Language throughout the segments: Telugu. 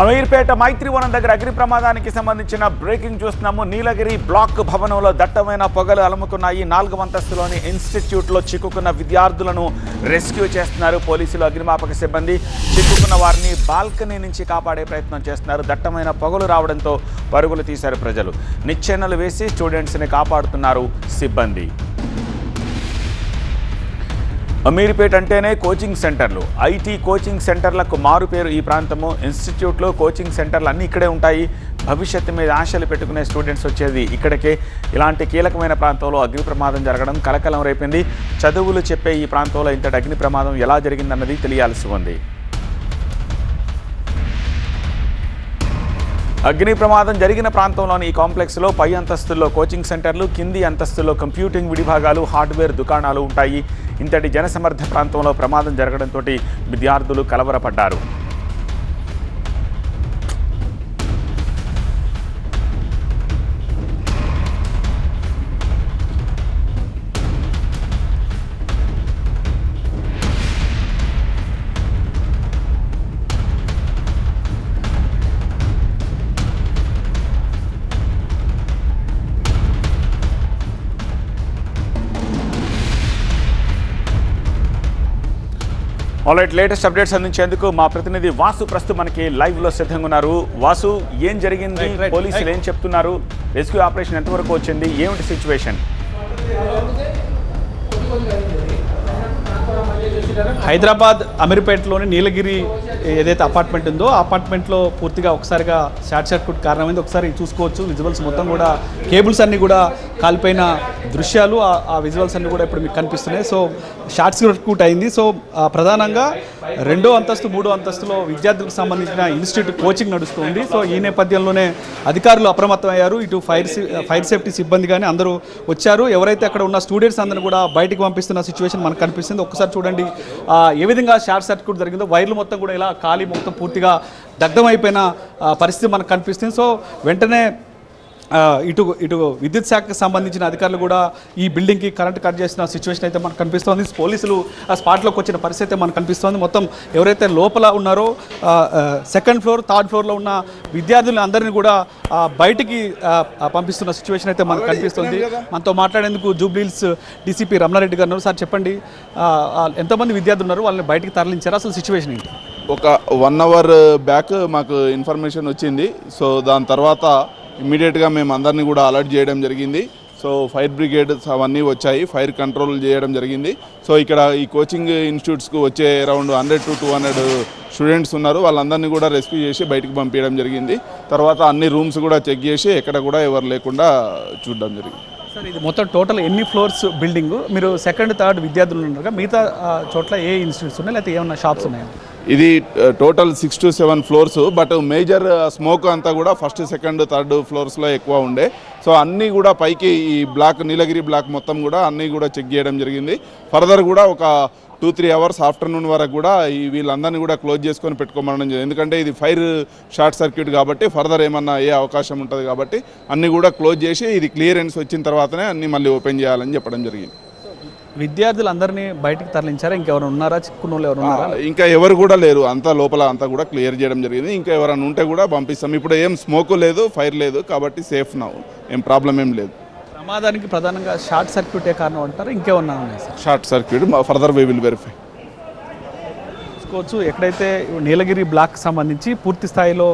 అమీర్పేట మైత్రివనం దగ్గర అగ్ని ప్రమాదానికి సంబంధించిన బ్రేకింగ్ చూస్తున్నాము. నీలగిరి బ్లాక్ భవనంలో దట్టమైన పొగలు అలుముకున్నాయి. 4వ అంతస్తులోని ఇన్స్టిట్యూట్లో చిక్కుకున్న విద్యార్థులను రెస్క్యూ చేస్తున్నారు పోలీసులు, అగ్నిమాపక సిబ్బంది. చిక్కుకున్న వారిని బాల్కనీ నుంచి కాపాడే ప్రయత్నం చేస్తున్నారు. దట్టమైన పొగలు రావడంతో పరుగులు తీశారు ప్రజలు. నిచ్చెనలు వేసి స్టూడెంట్స్ని కాపాడుతున్నారు సిబ్బంది. అమీర్పేట అంటేనే కోచింగ్ సెంటర్లు, ఐటీ కోచింగ్ సెంటర్లకు మారుపేరు ఈ ప్రాంతము. ఇన్స్టిట్యూట్లో కోచింగ్ సెంటర్లు అన్నీ ఇక్కడే ఉంటాయి. భవిష్యత్తు మీద ఆశలు పెట్టుకునే స్టూడెంట్స్ వచ్చేది ఇక్కడికే. ఇలాంటి కీలకమైన ప్రాంతంలో అగ్ని ప్రమాదం జరగడం కలకలం రేపింది. చదువులు చెప్పే ఈ ప్రాంతంలో ఇంతటి అగ్ని ప్రమాదం ఎలా జరిగిందన్నది తెలియాల్సి ఉంది. అగ్ని ప్రమాదం జరిగిన ప్రాంతంలోని ఈ కాంప్లెక్స్లో పై అంతస్తుల్లో కోచింగ్ సెంటర్లు, కింది అంతస్తుల్లో కంప్యూటింగ్ విడిభాగాలు, హార్డ్వేర్ దుకాణాలు ఉంటాయి. ఇంతటి జనసమర్థ ప్రాంతంలో ప్రమాదం జరగడంతో విద్యార్థులు కలవరపడ్డారు. ఆల్రైట్, లేటెస్ట్ అప్డేట్స్ అందించేందుకు మా ప్రతినిధి వాసు ప్రస్తుతం మనకి లైవ్లో సిద్ధంగా ఉన్నారు. వాసు, ఏం జరిగింది? పోలీసులు ఏం చెప్తున్నారు? రెస్క్యూ ఆపరేషన్ ఎంతవరకు వచ్చింది? ఏమిటి సిచ్యువేషన్? హైదరాబాద్ అమీర్పేటలోని నీలగిరి ఏదైతే అపార్ట్మెంట్ ఉందో ఆ అపార్ట్మెంట్లో పూర్తిగా ఒకసారిగా షార్ట్ సర్క్యూట్ కారణమైంది. ఒకసారి చూసుకోవచ్చు విజువల్స్ మొత్తం కూడా, కేబుల్స్ అన్నీ కూడా కాలిపోయిన దృశ్యాలు, ఆ విజువల్స్ అన్నీ కూడా ఇప్పుడు మీకు కనిపిస్తున్నాయి. సో షార్ట్ సర్క్యూట్ అయింది. సో ప్రధానంగా 2వ అంతస్తు 3వ అంతస్తులో విద్యార్థులకు సంబంధించిన ఇన్స్టిట్యూట్ కోచింగ్ నడుస్తుంది. సో ఈ నేపథ్యంలోనే అధికారులు అప్రమత్తమయ్యారు. ఇటు ఫైర్ సేఫ్టీ సిబ్బంది కానీ అందరూ వచ్చారు. ఎవరైతే అక్కడ ఉన్న స్టూడెంట్స్ అందరూ కూడా బయటికి పంపిస్తున్న సిచ్యువేషన్ మనకు కనిపిస్తుంది. ఒక్కసారి చూడండి ఏ విధంగా షార్ట్ సర్క్యూట్ జరిగిందో. వైర్లు మొత్తం కూడా ఇలా ఖాళీ, మొత్తం పూర్తిగా దగ్ధమైపోయిన పరిస్థితి మనకు కనిపిస్తుంది. సో వెంటనే ఇటు విద్యుత్ శాఖకు సంబంధించిన అధికారులు కూడా ఈ బిల్డింగ్కి కరెంట్ కట్ చేసిన సిచ్యువేషన్ అయితే మనకు కనిపిస్తోంది. పోలీసులు ఆ స్పాట్లోకి వచ్చిన పరిస్థితి మనకు కనిపిస్తోంది. మొత్తం ఎవరైతే లోపల ఉన్నారో 2nd ఫ్లోర్ 3rd ఫ్లోర్లో ఉన్న విద్యార్థులను అందరినీ కూడా బయటికి పంపిస్తున్న సిచ్యువేషన్ అయితే మనకు కనిపిస్తుంది. మనతో మాట్లాడేందుకు జూబ్లీహిల్స్ డీసీపీ రమణారెడ్డి గారు. సార్ చెప్పండి, ఎంతమంది విద్యార్థులు ఉన్నారు? వాళ్ళని బయటికి తరలించారు? అసలు సిచ్యువేషన్ ఏంటి? ఒక 1 అవర్ బ్యాక్ మాకు ఇన్ఫర్మేషన్ వచ్చింది. సో దాని తర్వాత ఇమ్మీడియట్గా మేము అందరినీ కూడా అలర్ట్ చేయడం జరిగింది. సో ఫైర్ బ్రిగేడ్స్ అవన్నీ వచ్చాయి, ఫైర్ కంట్రోల్ చేయడం జరిగింది. సో ఇక్కడ ఈ కోచింగ్ ఇన్స్టిట్యూట్స్కు వచ్చే అరౌండ్ 100 to 200 స్టూడెంట్స్ ఉన్నారు. వాళ్ళందరినీ కూడా రెస్క్యూ చేసి బయటకు పంపించడం జరిగింది. తర్వాత అన్ని రూమ్స్ కూడా చెక్ చేసి ఎక్కడ కూడా ఎవరు లేకుండా చూడడం జరిగింది. సార్, ఇది మొత్తం టోటల్ ఎన్ని ఫ్లోర్స్ బిల్డింగ్? మీరు 2nd 3rd విద్యార్థులు ఉన్నారు, మిగతా చోట్ల ఏ ఇన్స్టిట్యూట్స్ ఉన్నాయి, లేకపోతే ఏమన్నా షాప్స్ ఉన్నాయా? ఇది total 6 to 7 floors. But major smoke అంతా కూడా 1st, 2nd, 3rd ఫ్లోర్స్లో ఎక్కువ ఉండే. సో అన్నీ కూడా పైకి ఈ బ్లాక్, నీలగిరి బ్లాక్ మొత్తం కూడా అన్నీ కూడా చెక్ చేయడం జరిగింది. ఫర్దర్ కూడా ఒక 2-3 అవర్స్ ఆఫ్టర్నూన్ వరకు కూడా వీళ్ళందరినీ కూడా క్లోజ్ చేసుకొని పెట్టుకోమనడం జరిగింది. ఎందుకంటే ఇది ఫైర్ షార్ట్ సర్క్యూట్ కాబట్టి ఫర్దర్ ఏమన్నా అయ్యే అవకాశం ఉంటుంది కాబట్టి అన్నీ కూడా క్లోజ్ చేసి ఇది క్లియరెన్స్ వచ్చిన తర్వాతనే అన్నీ మళ్ళీ ఓపెన్ చేయాలని చెప్పడం జరిగింది. విద్యార్థులందరినీ బయటికి తరలించారా? ఇంకెవరు ఉన్నారా? చిక్కున్న వాళ్ళు ఎవరు ఉన్నారా? ఇంకా ఎవరు కూడా లేరు. అంతా లోపల అంతా కూడా క్లియర్ చేయడం జరిగింది. ఇంకా ఎవరైనా ఉంటే కూడా పంపిస్తాం. ఇప్పుడు ఏం స్మోక్ లేదు, ఫైర్ లేదు కాబట్టి సేఫ్ నా, ఏం ప్రాబ్లం ఏం లేదు. ప్రమాదానికి ప్రధానంగా షార్ట్ సర్క్యూటే కారణం అంటారు, ఇంకేమన్నా ఉన్నాయి sir? Short circuit further we will verify. చూసుకోవచ్చు ఎక్కడైతే నీలగిరి బ్లాక్ సంబంధించి పూర్తి స్థాయిలో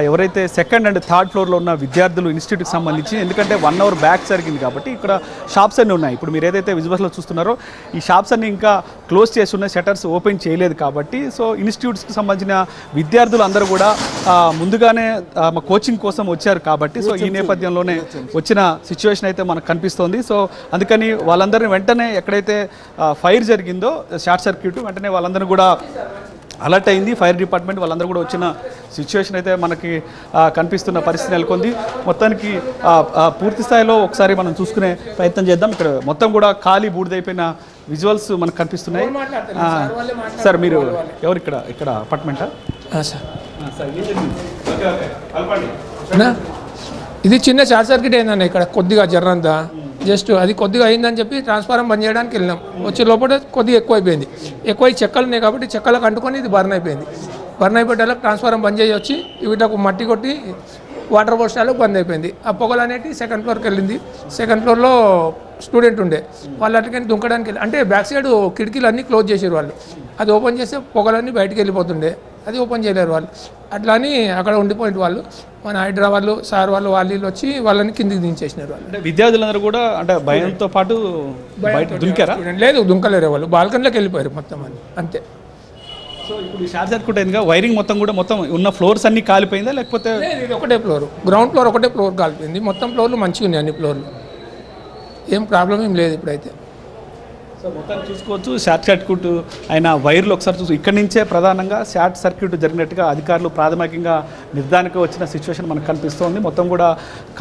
ఎవరైతే 2nd and 3rd ఫ్లోర్లో ఉన్న విద్యార్థులు ఇన్స్టిట్యూట్కి సంబంధించి, ఎందుకంటే 1 అవర్ బ్యాక్ జరిగింది కాబట్టి ఇక్కడ షాప్స్ అన్నీ ఉన్నాయి. ఇప్పుడు మీరు ఏదైతే విజువల్స్లో చూస్తున్నారో ఈ షాప్స్ అన్నీ ఇంకా క్లోజ్ చేసి ఉన్నాయి, షట్టర్స్ ఓపెన్ చేయలేదు కాబట్టి. సో ఇన్స్టిట్యూట్స్కి సంబంధించిన విద్యార్థులు అందరూ కూడా ముందుగానే కోచింగ్ కోసం వచ్చారు కాబట్టి సో ఈ నేపథ్యంలోనే వచ్చిన సిచ్యువేషన్ అయితే మనకు కనిపిస్తోంది. సో అందుకని వాళ్ళందరినీ వెంటనే ఎక్కడైతే ఫైర్ జరిగిందో షార్ట్ సర్క్యూట్, వెంటనే వాళ్ళందరూ కూడా అలర్ట్ అయింది ఫైర్ డిపార్ట్మెంట్. వాళ్ళందరూ కూడా వచ్చిన సిచ్యువేషన్ అయితే మనకి కనిపిస్తున్న పరిస్థితి నెలకొంది. మొత్తానికి పూర్తి స్థాయిలో ఒకసారి మనం చూసుకునే ప్రయత్నం చేద్దాం. ఇక్కడ మొత్తం కూడా ఖాళీ బూడిదైపోయిన విజువల్స్ మనకు కనిపిస్తున్నాయి. సార్, మీరు ఎవరు? ఇక్కడ అపార్ట్మెంటా? ఇది చిన్న షార్ట్ సర్క్యూట్ అయిందండి. ఇక్కడ కొద్దిగా జర్రంతా జస్ట్ అది కొద్దిగా అయిందని చెప్పి ట్రాన్స్ఫారం బంద్ చేయడానికి వెళ్ళినాం. వచ్చే లోపల కొద్దిగా ఎక్కువ అయిపోయింది. ఎక్కువ చెక్కలు ఉన్నాయి కాబట్టి చెక్కలకు అంటుకొని ఇది బర్న్ అయిపోయింది. వర్ణైపేటలో ట్రాన్స్ఫారం బంద్ చేసి వచ్చి వీటికి మట్టి కొట్టి వాటర్ పోస్టాలకు బంద్ అయిపోయింది. ఆ పొగలు అనేవి సెకండ్ ఫ్లోర్కి వెళ్ళింది. సెకండ్ ఫ్లోర్లో స్టూడెంట్ ఉండే వాళ్ళు అట్లకని దుంకడానికి వెళ్ళి అంటే బ్యాక్ సైడ్ కిటికీలు అన్నీ క్లోజ్ చేసారు వాళ్ళు. అది ఓపెన్ చేస్తే పొగలన్నీ బయటికి వెళ్ళిపోతుండే, అది ఓపెన్ చేయలేరు వాళ్ళు. అట్లా అని అక్కడ ఉండిపోయింది వాళ్ళు. మన హైదరాబాద్ సార్ వాళ్ళు వాళ్ళు వచ్చి వాళ్ళని కిందికి దించేసినారు వాళ్ళు. అంటే విద్యార్థులందరూ కూడా అంటే భయంతో పాటు బయట దుంకారా? లేదు, దుంకలేరు వాళ్ళు, బాల్కనీలోకి వెళ్ళిపోయారు మొత్తం అని అంతే. సో ఇప్పుడు షార్ట్ సర్క్యూట్ అయిందిగా, వైరింగ్ మొత్తం కూడా మొత్తం ఉన్న ఫ్లోర్స్ అన్ని కాలిపోయిందా లేకపోతే? ఇది ఒకటే ఫ్లోర్, గ్రౌండ్ ఫ్లోర్ ఒకటే ఫ్లోర్ కాలిపోయింది. మొత్తం ఫ్లోర్లు మంచిగా ఉన్నాయి, అన్ని ఫ్లోర్లు ఏం ప్రాబ్లం ఏం లేదు ఇప్పుడైతే. సో మొత్తం చూసుకోవచ్చు షార్ట్ సర్క్యూట్ అయిన వైర్లు ఒకసారి చూసి ఇక్కడి నుంచే ప్రధానంగా షార్ట్ సర్క్యూట్ జరిగినట్టుగా అధికారులు ప్రాథమికంగా నిర్ధారణకు వచ్చిన సిచ్యువేషన్ మనకు కనిపిస్తోంది. మొత్తం కూడా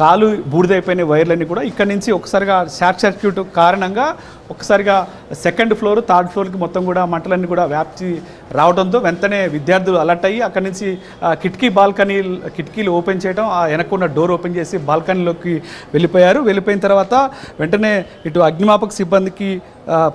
కాలు బూడిదైపోయిన వైర్లన్నీ కూడా ఇక్కడి నుంచి ఒకసారిగా షార్ట్ సర్క్యూట్ కారణంగా ఒకసారిగా సెకండ్ ఫ్లోర్ థర్డ్ ఫ్లోర్కి మొత్తం కూడా మంటలన్నీ కూడా వ్యాప్తి రావడంతో వెంటనే విద్యార్థులు అలర్ట్ అయ్యి అక్కడి నుంచి కిటికీలు ఓపెన్ చేయడం, ఆ వెనక్కున్న డోర్ ఓపెన్ చేసి బాల్కనీలోకి వెళ్ళిపోయారు. వెళ్ళిపోయిన తర్వాత వెంటనే ఇటు అగ్నిమాపక సిబ్బందికి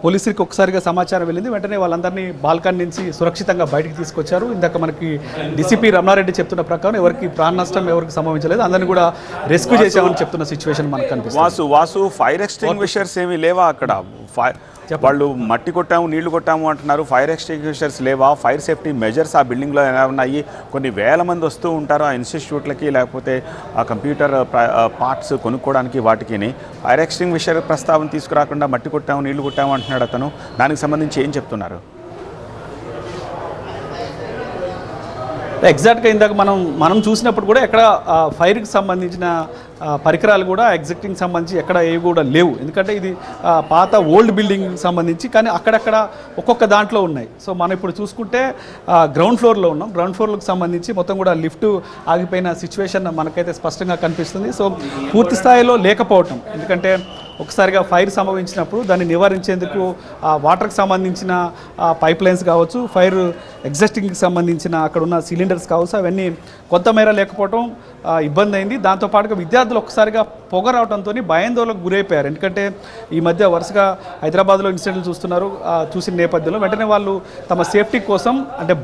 పోలీసులకి ఒకసారిగా సమాచారం వెళ్ళింది. వెంటనే వాళ్ళందరినీ బాల్కనీ నుంచి సురక్షితంగా బయటికి తీసుకొచ్చారు. ఇందాక మనకి డీసీపీ రమణారెడ్డి చెప్తున్న ప్రకారం ఎవరికి ప్రాణ నష్టం ఎవరికి సంభవించలేదు, అందరినీ కూడా రెస్క్యూ చేశామని చెప్తున్న సిచ్యువేషన్ మనకు కనిపిస్తుంది. వాసు ఫైర్ ఎక్స్టింగ్విషర్స్ ఏమీ లేవా అక్కడ? వాళ్ళు మట్టి కొట్టాము నీళ్లు కొట్టాము అంటున్నారు, ఫైర్ ఎక్స్టింగ్విషర్స్ లేవా? ఫైర్ సేఫ్టీ మెజర్స్ ఆ బిల్డింగ్లో ఎలా ఉన్నాయి? కొన్ని వేల మంది వస్తూ ఉంటారు ఆ ఇన్స్టిట్యూట్లకి, లేకపోతే ఆ కంప్యూటర్ పార్ట్స్ కొనుక్కోవడానికి వాటికి. ఫైర్ ఎక్స్టింగ్విషర్ ప్రస్తావన తీసుకురాకుండా మట్టి కొట్టాము నీళ్లు కొట్టాము అంటున్నాడు అతను. దానికి సంబంధించి ఏం చెప్తున్నారు? ఎగ్జాక్ట్గా ఇందాక మనం చూసినప్పుడు కూడా ఎక్కడ ఫైర్కి సంబంధించిన పరికరాలు కూడా ఎగ్జిస్టింగ్ సంబంధించి ఎక్కడ ఏవి కూడా లేవు. ఎందుకంటే ఇది పాత ఓల్డ్ బిల్డింగ్ సంబంధించి, కానీ అక్కడక్కడ ఒక్కొక్క దాంట్లో ఉన్నాయి. సో మనం ఇప్పుడు చూసుకుంటే గ్రౌండ్ ఫ్లోర్లో ఉన్నాం. గ్రౌండ్ ఫ్లోర్లకు సంబంధించి మొత్తం కూడా లిఫ్ట్ ఆగిపోయిన సిచ్యువేషన్ మనకైతే స్పష్టంగా కనిపిస్తుంది. సో పూర్తి స్థాయిలో లేకపోవటం, ఎందుకంటే ఒకసారిగా ఫైర్ సంభవించినప్పుడు దాన్ని నివారించేందుకు వాటర్కి సంబంధించిన పైప్ లైన్స్ కావచ్చు, ఫైర్ ఎగ్జిస్టింగ్కి సంబంధించిన అక్కడ ఉన్న సిలిండర్స్ కావచ్చు, అవన్నీ కొంత మేర లేకపోవడం ఇబ్బంది అయింది. దాంతోపాటుగా విద్యార్థులు ఒకసారిగా పొగ రావడంతో భయాందోళనకు గురైపోయారు. ఎందుకంటే ఈ మధ్య వరుసగా హైదరాబాద్లో ఇన్సిడెంట్లు చూసిన నేపథ్యంలో వెంటనే వాళ్ళు తమ సేఫ్టీ కోసం అంటే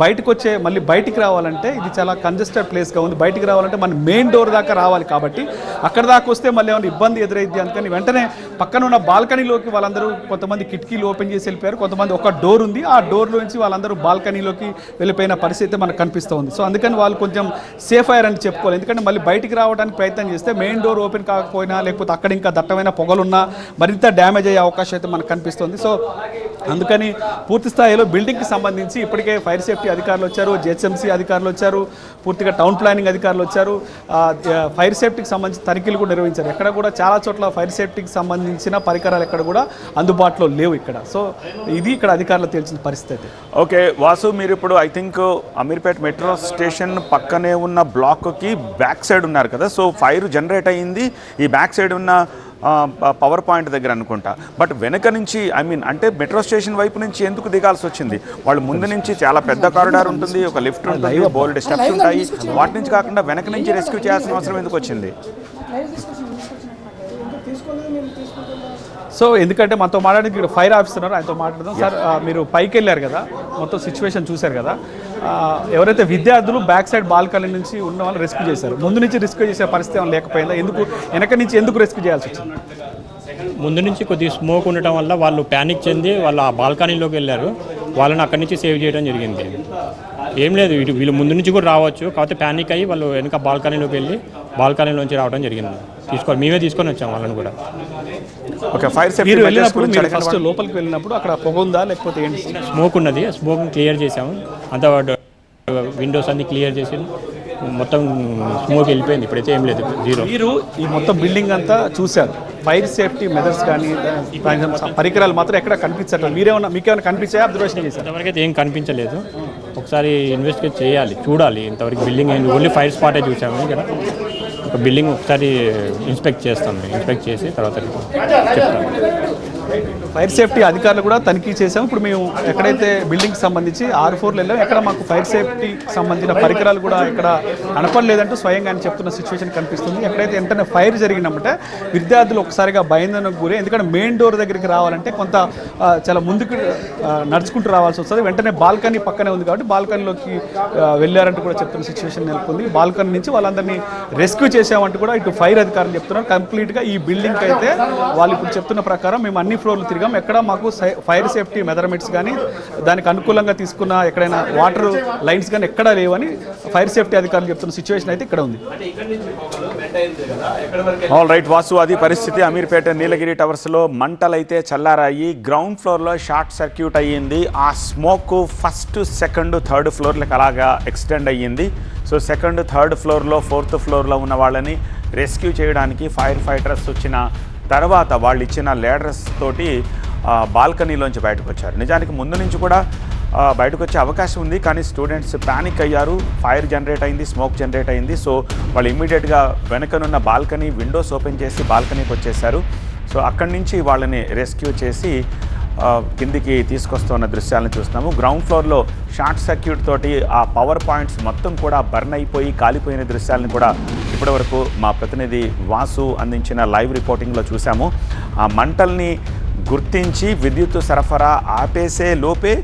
మళ్ళీ బయటికి రావాలంటే ఇది చాలా కంజెస్టెడ్ ప్లేస్గా ఉంది, బయటికి రావాలంటే మన మెయిన్ డోర్ దాకా రావాలి. కాబట్టి అక్కడ దాకా వస్తే మళ్ళీ ఏమైనా ఇబ్బంది ఎదురైద్ది అందుకని వెంటనే పక్కన ఉన్న బాల్కనీలోకి వాళ్ళందరూ కొంతమంది కిటికీలు ఓపెన్ చేసి వెళ్ళిపోయారు, కొంతమంది ఒక డోర్ ఉంది ఆ డోర్లో నుంచి వాళ్ళందరూ బాల్కనీలోకి వెళ్ళిపోయిన పరిస్థితి మనకు కనిపిస్తూ ఉంది. సో అందుకని వాళ్ళు కొంచెం సేఫ్ అయ్యారని చెప్పుకోవాలి. ఎందుకంటే మళ్ళీ బయటికి రావడానికి ప్రయత్నం చేస్తే మెయిన్ డోర్ ఓపెన్ కాకపోయినా లేకపోతే అక్కడ ఇంకా దట్టమైన పొగలున్నా మరింత డ్యామేజ్ అయ్యే అవకాశం అయితే మనకు కనిపిస్తుంది. సో అందుకని పూర్తి స్థాయిలో బిల్డింగ్కి సంబంధించి ఇప్పటికే ఫైర్ సేఫ్టీ అధికారులు వచ్చారు, జిహెచ్ఎంసీ అధికారులు వచ్చారు, పూర్తిగా టౌన్ ప్లానింగ్ అధికారులు వచ్చారు, ఫైర్ సేఫ్టీకి సంబంధించి తనిఖీలు కూడా నిర్వహించారు. ఎక్కడ కూడా చాలా చోట్ల ఫైర్ సేఫ్టీకి సంబంధించిన పరికరాలు ఎక్కడ కూడా అందుబాటులో లేవు ఇక్కడ. సో ఇది ఇక్కడ అధికారులు తేల్చిన పరిస్థితి. ఓకే వాసు, మీరు ఇప్పుడు I think Ameerpet metro station పక్కనే ఉన్న బ్లాక్కి బ్యాక్ సైడ్ ఉన్నారు కదా. సో ఫైర్ జనరేట్ అయ్యింది ఈ బ్యాక్ సైడ్ ఉన్న పవర్ పాయింట్ దగ్గర అనుకుంటా. బట్ వెనక నుంచి అంటే మెట్రో స్టేషన్ వైపు నుంచి ఎందుకు దిగాల్సి వచ్చింది? వాళ్ళు ముందు నుంచి చాలా పెద్ద కారిడార్ ఉంటుంది, ఒక లిఫ్ట్ ఉంటుంది, బోల్డ్ స్టెప్స్ ఉంటాయి, వాటి నుంచి కాకుండా వెనక నుంచి రెస్క్యూ చేయాల్సిన అవసరం ఎందుకు వచ్చింది? సో ఎందుకంటే మనతో మాట్లాడడానికి ఇక్కడ ఫైర్ ఆఫీసర్ ఉన్నారు, ఆయనతో మాట్లాడదాం. సార్ మీరు పైకి వెళ్ళారు కదా, మొత్తం సిచ్యువేషన్ చూశారు కదా, ఎవరైతే విద్యార్థులు బ్యాక్ సైడ్ బాల్కనీ నుంచి ఉన్న వాళ్ళు రెస్క్యూ చేశారు, ముందు నుంచి రెస్క్యూ చేసే పరిస్థితి ఏమైనా లేకపోయిందా? వెనక నుంచి ఎందుకు రెస్క్యూ చేయాల్సి వచ్చింది? ముందు నుంచి కొద్దిగా స్మోక్ ఉండటం వల్ల వాళ్ళు ప్యానిక్ చెంది వాళ్ళు ఆ బాల్కనీలోకి వెళ్ళారు, వాళ్ళని అక్కడి నుంచి సేవ్ చేయడం జరిగింది. ఏం లేదు, వీళ్ళు ముందు నుంచి కూడా రావచ్చు, కాకపోతే ప్యానిక్ అయ్యి వాళ్ళు వెనక బాల్కనీలోకి వెళ్ళి బాల్కనీలోంచి రావడం జరిగింది. మేమే తీసుకొని వచ్చాం వాళ్ళని కూడా. ఓకే, ఫైర్ మీరు వెళ్ళినప్పుడు ఫస్ట్ లోపలికి వెళ్ళినప్పుడు అక్కడ పొగ ఉందా లేకపోతే ఏంటి? స్మోక్ ఉన్నది, స్మోక్ క్లియర్ చేసాము, అంతా విండోస్ అన్ని క్లియర్ చేసి మొత్తం స్మోక్ వెళ్ళిపోయింది. ఇప్పుడైతే ఏం లేదు, జీరో. మీరు ఈ మొత్తం బిల్డింగ్ అంతా చూశారు, ఫైర్ సేఫ్టీ మెజర్స్ కానీ పరికరాలు మాత్రం ఎక్కడ కనిపించట్లేదు. మీకేమైనా కనిపించాయా? అబ్జర్వేషన్ చేశారు? ఇంతవరకు ఏం కనిపించలేదు, ఒకసారి ఇన్వెస్టిగేట్ చేయాలి, చూడాలి. ఇంతవరకు బిల్డింగ్ ఏంటి, ఓన్లీ ఫైర్ స్పాటే చూసాము. ఇక్కడ ఒక బిల్డింగ్ ఒకసారి ఇన్స్పెక్ట్ చేస్తాం, ఇన్స్పెక్ట్ చేసి తర్వాత చెప్తాం. ఫైర్ సేఫ్టీ అధికారులు కూడా తనిఖీ చేసాము. ఇప్పుడు మేము ఎక్కడైతే బిల్డింగ్కి సంబంధించి 6 ఫ్లోర్లు వెళ్ళాం, ఎక్కడ మాకు ఫైర్ సేఫ్టీకి సంబంధించిన పరికరాలు కూడా ఇక్కడ కనపడలేదంటూ స్వయంగా ఆయన చెప్తున్న సిచ్యువేషన్ కనిపిస్తుంది. ఎక్కడైతే వెంటనే ఫైర్ జరిగినప్పుడే విద్యార్థులు ఒకసారిగా భయాందోళనకు గురి, ఎందుకంటే మెయిన్ డోర్ దగ్గరికి రావాలంటే కొంత చాలా ముందుకు నడుచుకుంటూ రావాల్సి వస్తుంది. వెంటనే బాల్కనీ పక్కనే ఉంది కాబట్టి బాల్కనీలోకి వెళ్ళారంటూ కూడా చెప్తున్న సిచ్యువేషన్ నెలకొంది. బాల్కనీ నుంచి వాళ్ళందరినీ రెస్క్యూ చేసామంటూ కూడా ఇటు ఫైర్ అధికారులు చెప్తున్నారు. కంప్లీట్గా ఈ బిల్డింగ్ అయితే వాళ్ళు ఇప్పుడు చెప్తున్న ప్రకారం మేము అన్ని ఫ్లోర్లు తిరిగాం, ఎక్కడ మాకు ఫైర్ సేఫ్టీ మెజర్మెంట్స్ కానీ దానికి అనుకూలంగా తీసుకున్న ఎక్కడైనా వాటర్ లైన్స్ కానీ ఎక్కడా లేవని ఫైర్ సేఫ్టీ అధికారులు చెప్తున్న సిచ్యువేషన్ అయితే ఇక్కడ ఉంది. ఆల్ రైట్ వాసు, అది పరిస్థితి. అమీర్పేట నీలగిరి టవర్స్లో మంటలైతే చల్లారాయి. గ్రౌండ్ ఫ్లోర్లో షార్ట్ సర్క్యూట్ అయ్యింది. ఆ స్మోక్ ఫస్ట్, సెకండ్, థర్డ్ ఫ్లోర్లకు అలాగా ఎక్స్టెండ్ అయ్యింది. సో సెకండ్, థర్డ్ ఫ్లోర్లో, ఫోర్త్ ఫ్లోర్లో ఉన్న వాళ్ళని రెస్క్యూ చేయడానికి ఫైర్ ఫైటర్స్ వచ్చిన తర్వాత వాళ్ళు ఇచ్చిన లేడర్స్ తోటి బాల్కనీలోంచి బయటకు వచ్చారు. నిజానికి ముందు నుంచి కూడా బయటకు వచ్చే అవకాశం ఉంది, కానీ స్టూడెంట్స్ ప్యానిక్ అయ్యారు. ఫైర్ జనరేట్ అయింది, స్మోక్ జనరేట్ అయింది. సో వాళ్ళు ఇమ్మీడియట్గా వెనకనున్న బాల్కనీ విండోస్ ఓపెన్ చేసి బాల్కనీకి వచ్చేసారు. సో అక్కడి నుంచి వాళ్ళని రెస్క్యూ చేసి కిందికి తీసుకొస్తున్న దృశ్యాలను చూస్తున్నాము. గ్రౌండ్ ఫ్లోర్లో షార్ట్ సర్క్యూట్ తోటి ఆ పవర్ పాయింట్స్ మొత్తం కూడా బర్న్ అయిపోయి కాలిపోయిన దృశ్యాలను కూడా ఇప్పటివరకు మా ప్రతినిధి వాసు అందించిన లైవ్ రిపోర్టింగ్లో చూసాము. ఆ మంటల్ని గుర్తించి విద్యుత్ సరఫరా ఆపేసే లోపే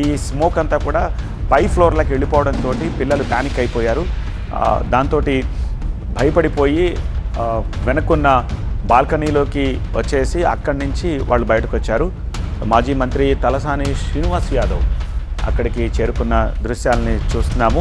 ఈ స్మోక్ అంతా కూడా పై ఫ్లోర్లకు వెళ్ళిపోవడంతో పిల్లలు ప్యానిక్ అయిపోయారు. దాంతో భయపడిపోయి వెనక్కున్న బాల్కనీలోకి వచ్చేసి అక్కడి నుంచి వాళ్ళు బయటకు వచ్చారు. మాజీ మంత్రి తలసాని శ్రీనివాస్ యాదవ్ అక్కడికి చేరుకున్న దృశ్యాలని చూస్తున్నాము.